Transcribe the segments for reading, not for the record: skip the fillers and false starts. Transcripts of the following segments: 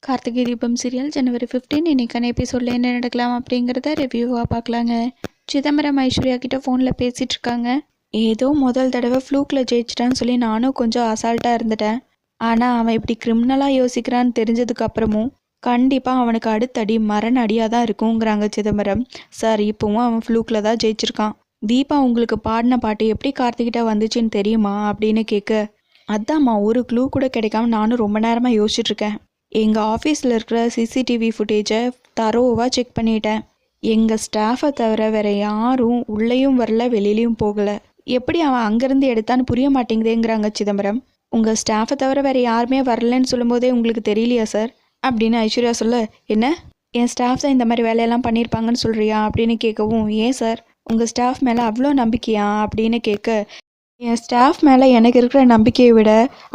Karthigai Deepam serial ஜனவரி 15 இன்னைக்கான எபிசோடில் என்ன நடக்கலாம் அப்படிங்கிறத ரிவ்யூவாக பார்க்கலாங்க. சிதம்பரம் ஐஸ்வர்யா கிட்ட ஃபோனில் பேசிகிட்டு இருக்காங்க. ஏதோ முதல் தடவை ஃப்ளூக்கில் ஜெயிச்சிட்டான்னு சொல்லி நானும் கொஞ்சம் அசால்ட்டாக இருந்துட்டேன். ஆனால் அவன் இப்படி கிரிமினலாக யோசிக்கிறான்னு தெரிஞ்சதுக்கு அப்புறமும் கண்டிப்பாக அவனுக்கு அடுத்தடி மரண அடியாக தான் இருக்குங்கிறாங்க சிதம்பரம். சார், இப்போவும் அவன் ஃப்ளூக்கில் தான் ஜெயிச்சிருக்கான். தீபா உங்களுக்கு பாடின பாட்டு எப்படி கார்த்திகிட்ட வந்துச்சுன்னு தெரியுமா அப்படின்னு கேட்க, அதாம்மா ஒரு க்ளூ கூட கிடைக்காம நானும் ரொம்ப நேரமாக யோசிச்சுட்ருக்கேன். எங்கள் ஆஃபீஸில் இருக்கிற சிசிடிவி ஃபுட்டேஜை தரோவாக செக் பண்ணிட்டேன். எங்கள் ஸ்டாஃபை தவிர வேறு யாரும் உள்ளேயும் வரல, வெளியிலையும் போகலை. எப்படி அவன் அங்கேருந்து எடுத்தான்னு புரிய மாட்டேங்குதேங்கிறாங்க சிதம்பரம். உங்கள் ஸ்டாஃபை தவிர வேறு யாருமே வரலன்னு சொல்லும்போதே உங்களுக்கு தெரியலையா சார் அப்படின்னு ஐஸ்வர்யா சொல்ல, என்ன என் ஸ்டாஃப் தான் இந்த மாதிரி வேலையெல்லாம் பண்ணியிருப்பாங்கன்னு சொல்கிறியா அப்படின்னு கேட்கவும், ஏன் சார் உங்கள் ஸ்டாஃப் மேலே அவ்வளோ நம்பிக்கையா அப்படின்னு கேட்க, என் ஸ்டாஃப் மேலே எனக்கு இருக்கிற நம்பிக்கையை விட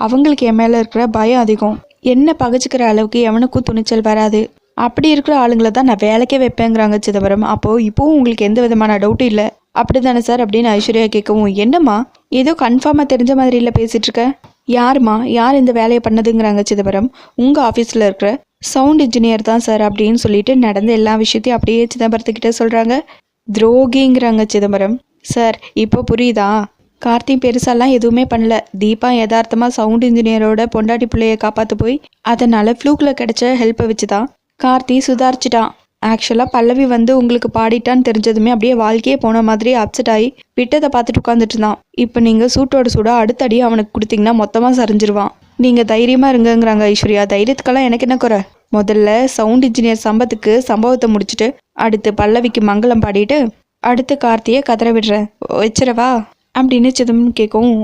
அவங்களுக்கு என் மேலே இருக்கிற பயம் அதிகம். என்ன பகைச்சிக்கிற அளவுக்கு எவனுக்கும் துணிச்சல் வராது. அப்படி இருக்கிற ஆளுங்களை தான் நான் வேலைக்கே வைப்பேங்கிறாங்க சிதம்பரம். அப்போது இப்போவும் உங்களுக்கு எந்த விதமான டவுட்டும் இல்லை அப்படி தானே சார் அப்படின்னு ஐஸ்வர்யா கேட்கவும், என்னம்மா ஏதோ கன்ஃபார்மாக தெரிஞ்ச மாதிரி இல்லை பேசிகிட்டு இருக்க. யாருமா யார் இந்த வேலையை பண்ணதுங்கிறாங்க சிதம்பரம். உங்கள் ஆஃபீஸில் இருக்கிற சவுண்ட் இன்ஜினியர் தான் சார் அப்படின்னு சொல்லிட்டு நடந்த எல்லா விஷயத்தையும் அப்படியே சிதம்பரத்துக்கிட்ட சொல்கிறாங்க. துரோகிங்கிறாங்க சிதம்பரம். சார் இப்போ புரியுதா? கார்த்தி பெருசாலாம் எதுவுமே பண்ணல. தீபா யதார்த்தமாக சவுண்ட் இன்ஜினியரோட பொண்டாட்டி பிள்ளையை காப்பாற்ற போய் அதனால் ஃப்ளூக்கில் கிடைச்ச ஹெல்ப்பை வச்சு தான் கார்த்தி சுதாரிச்சிட்டான். ஆக்சுவலாக பல்லவி வந்து உங்களுக்கு பாடிட்டான்னு தெரிஞ்சதுமே அப்படியே வாழ்க்கையே போன மாதிரி அப்செட் ஆகி விட்டதை பார்த்துட்டு உட்காந்துட்டு இருந்தான். இப்போ நீங்கள் சூட்டோட சூடாக அடுத்தடி அவனுக்கு கொடுத்தீங்கன்னா மொத்தமாக சரிஞ்சிருவான். நீங்கள் தைரியமாக இருங்கங்கிறாங்க ஐஸ்வர்யா. தைரியத்துக்கெல்லாம் எனக்கு என்ன குறை. முதல்ல சவுண்ட் இன்ஜினியர் சம்பவத்தை முடிச்சுட்டு அடுத்து பல்லவிக்கு மங்களம் பாடிட்டு அடுத்து கார்த்தியை கதற விடுறேன், வச்சிரவா அப்படின்னு சிதம்பரம் கேட்கவும்,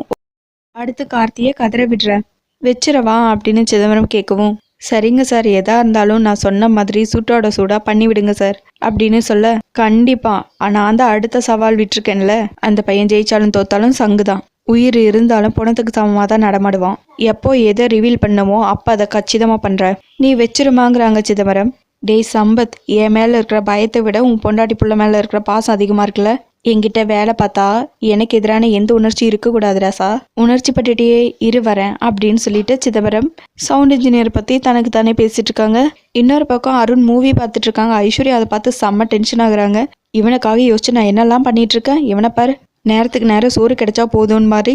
அடுத்து கார்த்தியை கதற விடுறேன் வச்சிரவா அப்படின்னு சிதம்பரம் கேட்கவும், சரிங்க சார், எதா இருந்தாலும் நான் சொன்ன மாதிரி சூட்டோட சூடாக பண்ணி விடுங்க சார் அப்படின்னு சொல்ல, கண்டிப்பா நான் தான் அடுத்த சவால் விட்டுருக்கேன்ல, அந்த பையன் ஜெயிச்சாலும் தோத்தாலும் சங்கு தான். உயிர் இருந்தாலும் பணத்துக்கு சமமாக தான் நடமாடுவான். எப்போ எதை ரிவீல் பண்ணமோ அப்போ அதை கச்சிதமாக பண்ணுற, நீ வச்சிருமாங்கிறாங்க சிதம்பரம். டேய் சம்பத், என் மேலே இருக்கிற பயத்தை விட உன் பொண்டாட்டி புள்ள மேலே இருக்கிற பாசம் அதிகமாக இருக்குல்ல. என்கிட்ட வேலை பார்த்தா எனக்கு எதிரான எந்த உணர்ச்சி இருக்கக்கூடாதுடா சார். உணர்ச்சி பட்டுட்டே இரு வரேன் அப்படின்னு சொல்லிட்டு சிதம்பரம் சவுண்ட் இன்ஜினியர் பற்றி தனக்கு தானே பேசிட்டு இருக்காங்க. இன்னொரு பக்கம் அருண் மூவி பார்த்துட்டு இருக்காங்க. ஐஸ்வர்யா அதை பார்த்து செம்ம டென்ஷன் ஆகுறாங்க. இவனுக்காக யோசிச்சு நான் என்னெல்லாம் பண்ணிட்டு இருக்கேன், இவனை பாரு நேரத்துக்கு நேரம் சோறு கிடைச்சா போதும்னு மாதிரி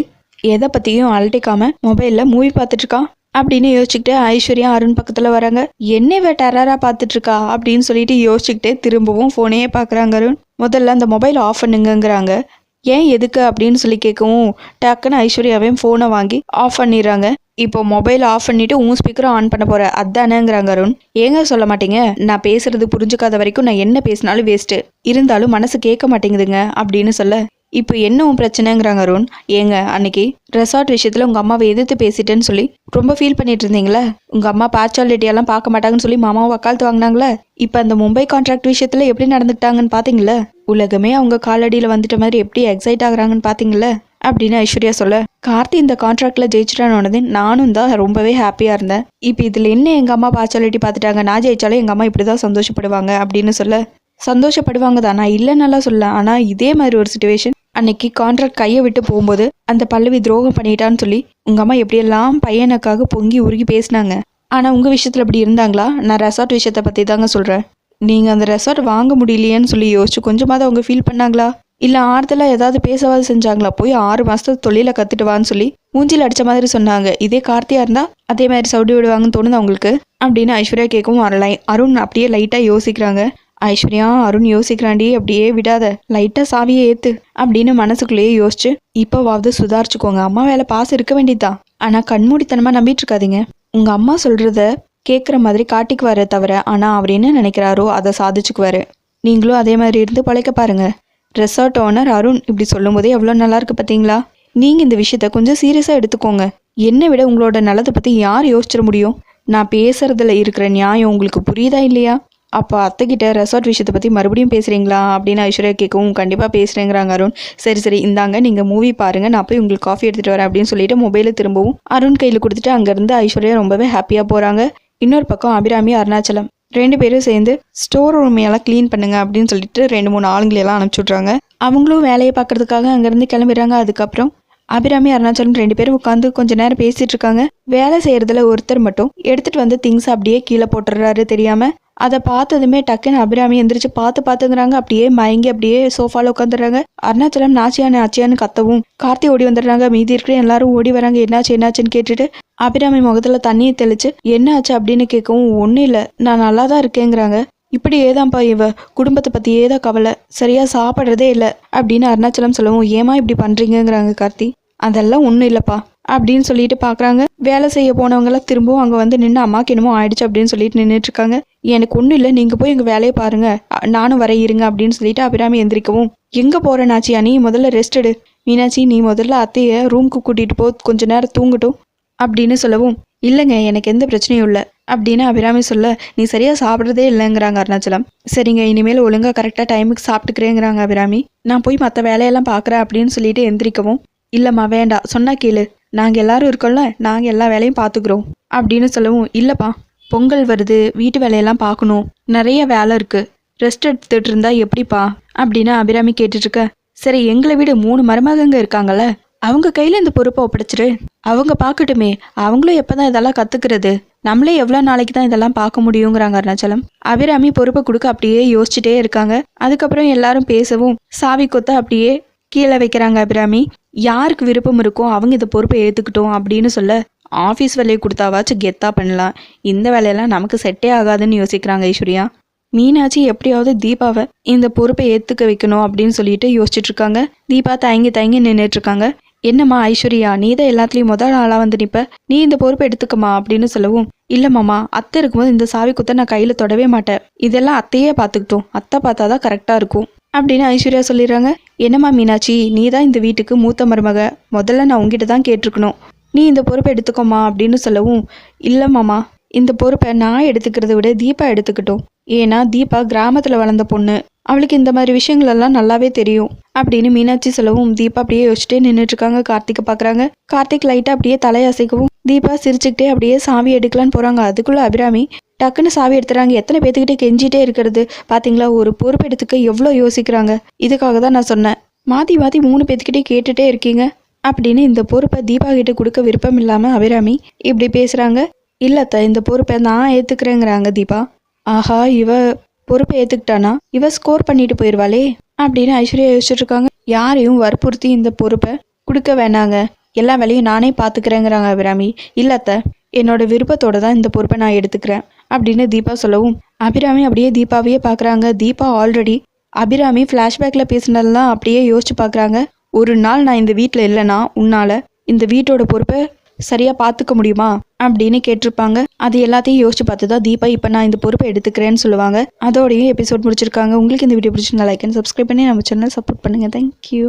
எதை பற்றியும் அழட்டிக்காம மொபைலில் மூவி பார்த்துட்டு இருக்கான் அப்படின்னு யோசிச்சுக்கிட்டு ஐஸ்வர்யா அருண் பக்கத்தில் வராங்க. என்னவே டெரரா பார்த்துட்டு இருக்கா அப்படின்னு சொல்லிட்டு யோசிச்சுக்கிட்டே திரும்பவும் ஃபோனையே பார்க்குறாங்க அருண். முதல்ல அந்த மொபைல் ஆஃப் பண்ணுங்கிறாங்க. ஏன் எதுக்கு அப்படின்னு சொல்லி கேட்கவும் டக்குன்னு ஐஸ்வர்யாவே ஃபோனை வாங்கி ஆஃப் பண்ணிடுறாங்க. இப்போ மொபைல் ஆஃப் பண்ணிட்டு உன் ஸ்பீக்கரும் ஆன் பண்ண போற அதானேங்கிறாங்க அருண். ஏங்க சொல்ல மாட்டீங்க, நான் பேசுறது புரிஞ்சுக்காத வரைக்கும் நான் என்ன பேசினாலும் வேஸ்ட்டு, இருந்தாலும் மனசு கேட்க மாட்டேங்குதுங்க அப்படின்னு சொல்ல, இப்போ என்ன உன் பிரச்சனைங்கிறாங்க அருண். ஏங்க அன்னைக்கு ரெசார்ட் விஷயத்தில் உங்கள் அம்மாவை எதிர்த்து பேசிட்டேன்னு சொல்லி ரொம்ப ஃபீல் பண்ணிட்டு இருந்தீங்களே, உங்கள் அம்மா பார்ச்சாலிட்டியெல்லாம் பார்க்க மாட்டாங்கன்னு சொல்லி மாமாவை வக்காலத்து வாங்கினாங்களே, இப்போ அந்த மும்பை கான்ட்ராக்ட் விஷயத்தில் எப்படி நடந்துக்கிட்டாங்கன்னு பார்த்தீங்களே, உலகமே அவங்க காலடியில் வந்துட்ட மாதிரி எப்படி எக்ஸைட் ஆகுறாங்கன்னு பார்த்தீங்களே அப்படின்னு ஐஸ்வர்யா சொல்ல, கார்த்தி இந்த கான்ட்ராக்டில் ஜெயிச்சிட்டானோடனே நானும் தான் ரொம்பவே ஹாப்பியாக இருந்தேன். இப்போ இதில் என்ன எங்கள் அம்மா பார்ச்சாலிட்டி பார்த்துட்டாங்க, நான் ஜெயிச்சாலும் எங்கள் அம்மா இப்படி தான் சந்தோஷப்படுவாங்க அப்படின்னு சொல்ல, சந்தோஷப்படுவாங்க தான், நான் இல்லைன்னால சொல்ல. ஆனால் இதே மாதிரி ஒரு சுச்சுவேஷன் அன்னைக்கு கான்ட்ராக்ட் கையை விட்டு போகும்போது அந்த பல்லவி துரோகம் பண்ணிட்டான்னு சொல்லி உங்கள் அம்மா எப்படியெல்லாம் பையனுக்காக பொங்கி உருகி பேசினாங்க. ஆனால் உங்கள் விஷயத்தில் அப்படி இருந்தாங்களா? நான் ரெசார்ட் விஷயத்தை பற்றி தாங்க சொல்கிறேன். நீங்கள் அந்த ரெசார்ட் வாங்க முடியலையேன்னு சொல்லி யோசிச்சு கொஞ்சமாவது அவங்க ஃபீல் பண்ணாங்களா? இல்லை ஆறுதலாக ஏதாவது பேசவாது செஞ்சாங்களா? போய் 6 மாதத்து தொழிலை கற்றுட்டு வான்னு சொல்லி மூஞ்சில் அடித்த மாதிரி சொன்னாங்க. இதே கார்த்தியாக இருந்தால் அதே மாதிரி சவுடி விடுவாங்கன்னு தோணுது அவங்களுக்கு அப்படின்னு ஐஸ்வர்யா கேட்கவும் அருண் அப்படியே லைட்டாக யோசிக்கிறாங்க. ஐஸ்வர்யா, அருண் யோசிக்கிறாண்டி, அப்படியே விடாத, லைட்டாக சாவியை ஏற்று அப்படின்னு மனசுக்குள்ளேயே யோசிச்சு இப்போவாவது சுதாரிச்சுக்கோங்க. அம்மா வேலை பாசம் இருக்க வேண்டியதுதான், ஆனால் கண்மூடித்தனமாக நம்பிட்டு இருக்காதீங்க. உங்கள் அம்மா சொல்கிறத கேட்குற மாதிரி காட்டிக்குவாரு தவிர ஆனால் அவர் என்ன நினைக்கிறாரோ அதை சாதிச்சுக்குவாரு. நீங்களும் அதே மாதிரி இருந்து பழைக்க பாருங்க. ரெசார்ட் ஓனர் அருண் இப்படி சொல்லும் போதே எவ்வளோ நல்லா இருக்கு பார்த்தீங்களா? நீங்கள் இந்த விஷயத்த கொஞ்சம் சீரியஸாக எடுத்துக்கோங்க. என்னை விட உங்களோட நல்லதை பற்றி யார் யோசிச்சிட முடியும்? நான் பேசுறதுல இருக்கிற நியாயம் உங்களுக்கு புரியுதா இல்லையா? அப்போ அத்தைக்கிட்ட ரெசார்ட் விஷயத்தை பற்றி மறுபடியும் பேசுகிறீங்களா அப்படின்னு ஐஸ்வர்யா கேட்கவும், கண்டிப்பாக பேசுகிறேங்கிறாங்க அருண். சரி இந்தாங்க நீங்கள் மூவி பாருங்கள், நான் போய் உங்களுக்கு காஃபி எடுத்துகிட்டு வரேன் அப்படின்னு சொல்லிட்டு மொபைலை திரும்பவும் அருண் கையில் கொடுத்துட்டு அங்கேருந்து ஐஸ்வர்யா ரொம்பவே ஹாப்பியாக போகிறாங்க. இன்னொரு பக்கம் அபிராமி அருணாச்சலம் 2 பேரும் சேர்ந்து ஸ்டோர் ரூமையெல்லாம் க்ளீன் பண்ணுங்க அப்படின்னு சொல்லிட்டு 2-3 ஆளுங்களையெல்லாம் அனுப்பிச்சி விட்றாங்க. அவங்களும் வேலையை பார்க்கறதுக்காக அங்கேருந்து கிளம்பிடுறாங்க. அதுக்கப்புறம் அபிராமி அருணாச்சலம் 2 பேரும் உட்காந்து கொஞ்ச நேரம் பேசிட்டு இருக்காங்க. வேலை செய்யறதுல ஒருத்தர் மட்டும் எடுத்துட்டு வந்து திங்ஸ் அப்படியே கீழே போட்டுறாரு தெரியாம. அதை பார்த்ததுமே டக்குன்னு அபிராமி எந்திரிச்சு பார்த்துங்கிறாங்க. அப்படியே மயங்கி அப்படியே சோஃபால உட்காந்துடுறாங்க. அருணாச்சலம் நாச்சியான்னு கத்தவும் கார்த்தி ஓடி வந்துடுறாங்க. மீதி இருக்கிற எல்லாரும் ஓடி வராங்க. என்னாச்சுன்னு கேட்டுட்டு அபிராமி முகத்துல தண்ணியை தெளிச்சு என்ன ஆச்சு அப்படின்னு கேட்கவும் ஒன்றும் இல்லை, நான் நல்லா தான் இருக்கேங்கிறாங்க. இப்படி ஏதான்ப்பா இவ குடும்பத்தை பத்தி ஏதா கவலை, சரியா சாப்பிட்றதே இல்லை அப்படின்னு அருணாச்சலம் சொல்லவும் ஏமா இப்படி பண்றீங்கிறாங்க கார்த்தி. அதெல்லாம் ஒன்றும் இல்லைப்பா அப்படின்னு சொல்லிட்டு பார்க்குறாங்க. வேலை செய்ய போனவங்களாம் திரும்பவும் அங்கே வந்து நின்று அம்மாக்கு என்னமோ ஆயிடுச்சு அப்படின்னு சொல்லிட்டு நின்றுட்டு இருக்காங்க. எனக்கு ஒன்றும் இல்லை, நீங்கள் போய் எங்கள் வேலையை பாருங்க, நானும் வர இருங்க அப்படின்னு சொல்லிட்டு அபிராமி எந்திரிக்கவும் எங்கே போகிற நாச்சியா, நீ முதல்ல ரெஸ்ட் எடு. மீனாட்சி நீ முதல்ல அத்தையை ரூமுக்கு கூட்டிகிட்டு போ, கொஞ்ச நேரம் தூங்கட்டும் அப்படின்னு சொல்லவும் இல்லைங்க எனக்கு எந்த பிரச்சனையும் இல்லை அப்படின்னு அபிராமி சொல்ல நீ சரியாக சாப்பிட்றதே இல்லைங்கிறாங்க அருணாச்சலம். சரிங்க இனிமேல் ஒழுங்காக கரெக்டாக டைமுக்கு சாப்பிட்டுக்கிறேங்கிறாங்க அபிராமி. நான் போய் மற்ற வேலையெல்லாம் பார்க்குறேன் அப்படின்னு சொல்லிட்டு எந்திரிக்கவும் இல்லைம்மா வேண்டாம் சொன்னா கேளு, நாங்கள் எல்லாரும் இருக்கோம்ல, நாங்கள் எல்லா வேலையும் பார்த்துக்குறோம் அப்படின்னு சொல்லவும் இல்லைப்பா பொங்கல் வருது, வீட்டு வேலையெல்லாம் பார்க்கணும், நிறைய வேலை இருக்குது, ரெஸ்ட் எடுத்துகிட்டு இருந்தா எப்படிப்பா அப்படின்னு அபிராமி கேட்டுட்ருக்க. சரி எங்களை விட 3 மருமகங்க இருக்காங்கல்ல, அவங்க கையில் இந்த பொறுப்பை ஒப்படைச்சிரு, அவங்க பார்க்கட்டுமே, அவங்களும் எப்போ தான் இதெல்லாம் கற்றுக்கிறது, நம்மளே எவ்வளோ நாளைக்கு தான் இதெல்லாம் பார்க்க முடியுங்கிறாங்க அருணாச்சலம். அபிராமி பொறுப்பை கொடுக்க அப்படியே யோசிச்சுட்டே இருக்காங்க. அதுக்கப்புறம் எல்லாரும் பேசவும் சாவி கொத்த அப்படியே கீழே வைக்கிறாங்க அபிராமி. யாருக்கு விருப்பம் இருக்கோ அவங்க இந்த பொறுப்பை ஏற்றுக்கிட்டோம் அப்படின்னு சொல்ல ஆஃபீஸ் வேலையை கொடுத்தாவாச்சும் கெத்தா பண்ணலாம், இந்த வேலையெல்லாம் நமக்கு செட்டே ஆகாதுன்னு யோசிக்கிறாங்க ஐஸ்வர்யா. மீனாட்சி எப்படியாவது தீபாவை இந்த பொறுப்பை ஏற்றுக்க வைக்கணும் அப்படின்னு சொல்லிட்டு யோசிச்சுட்டு இருக்காங்க. தீபா தயங்கி நின்றுட்டு இருக்காங்க. என்னம்மா ஐஸ்வர்யா நீ தான் எல்லாத்துலேயும் முதல் ஆளாக வந்து நிற்ப, நீ இந்த பொறுப்பை எடுத்துக்கமா அப்படின்னு சொல்லவும் இல்லை மாமா அத்தை இருக்கும்போது இந்த சாவி குத்த நான் கையில் தொடவே மாட்டேன், இதெல்லாம் அத்தையே பார்த்துக்கிட்டோம், அத்தை பார்த்தா தான் கரெக்டாக இருக்கும் அப்படின்னு ஐஸ்வர்யா சொல்லிடுறாங்க. என்னம்மா மீனாட்சி நீ தான் இந்த வீட்டுக்கு மூத்த மருமக, முதல்ல நான் உங்ககிட்ட தான் கேட்டிருக்கணும், நீ இந்த பொறுப்பை எடுத்துக்கோமா அப்படின்னு சொல்லவும் இல்லை மாமா இந்த பொறுப்பை நான் எடுத்துக்கிறத விட தீபா எடுத்துக்கிட்டோம், ஏன்னா தீபா கிராமத்தில் வளர்ந்த பொண்ணு, அவளுக்கு இந்த மாதிரி விஷயங்கள் எல்லாம் நல்லாவே தெரியும் அப்படின்னு மீனாட்சி சொல்லவும் தீபா அப்படியே யோசிச்சுட்டே நின்றுட்டு இருக்காங்க. கார்த்திகை பார்க்குறாங்க. கார்த்திக் லைட்டாக அப்படியே தலையசைக்கவும் தீபா சிரிச்சுக்கிட்டே அப்படியே சாவி எடுக்கலான்னு போகிறாங்க. அதுக்குள்ளே அபிராமி டக்குன்னு சாவி எடுத்துறாங்க. எத்தனை பேத்துக்கிட்டே கெஞ்சிட்டே இருக்கிறது பார்த்தீங்களா, ஒரு பொறுப்பு எடுத்துக்க எவ்வளோ யோசிக்கிறாங்க, இதுக்காக தான் நான் சொன்னேன், மாற்றி 3 பேத்துக்கிட்டே கேட்டுகிட்டே இருக்கீங்க அப்படின்னு இந்த பொறுப்பை தீபா கிட்ட கொடுக்க விருப்பம் இல்லாமல் அபிராமி இப்படி பேசுகிறாங்க. இல்லத்த இந்த பொறுப்பை நான் ஏற்றுக்கிறேங்கிறாங்க தீபா. ஆஹா இவ பொறுப்பை ஏற்றுக்கிட்டானா இவ ஸ்கோர் பண்ணிட்டு போயிடுவாளே அப்படின்னு ஐஸ்வர்யா யோசிச்சுட்டு இருக்காங்க. யாரையும் வற்புறுத்தி இந்த பொறுப்பை கொடுக்க வேணாங்க, எல்லா வேலையும் நானே பார்த்துக்கிறேங்கிறாங்க அபிராமி. இல்லத்த என்னோட விருப்பத்தோட தான் இந்த பொறுப்பை நான் எடுத்துக்கிறேன் அப்படின்னு தீபா சொல்லவும் அபிராமி அப்படியே தீபாவையே பார்க்குறாங்க. தீபா ஆல்ரெடி அபிராமி ஃப்ளாஷ்பேக்கில் பேசினதெல்லாம் அப்படியே யோசிச்சு பார்க்குறாங்க. ஒரு நாள் நான் இந்த வீட்டில் இல்லைன்னா உன்னால் இந்த வீட்டோட பொறுப்பை சரியாக பார்த்துக்க முடியுமா அப்படின்னு கேட்டிருப்பாங்க. அது எல்லாத்தையும் யோசிச்சு பார்த்து தான் தீபா இப்போ நான் இந்த பொறுப்பை எடுத்துக்கிறேன்னு சொல்லுவாங்க. அதோடையும் எபிசோட் முடிச்சிருக்காங்க. உங்களுக்கு இந்த வீடியோ பிடிச்சிருந்தா லைக் அண்ட் சப்ஸ்கிரைப் பண்ணி நம்ம சேனல் சப்போர்ட் பண்ணுங்கள். தேங்க்யூ.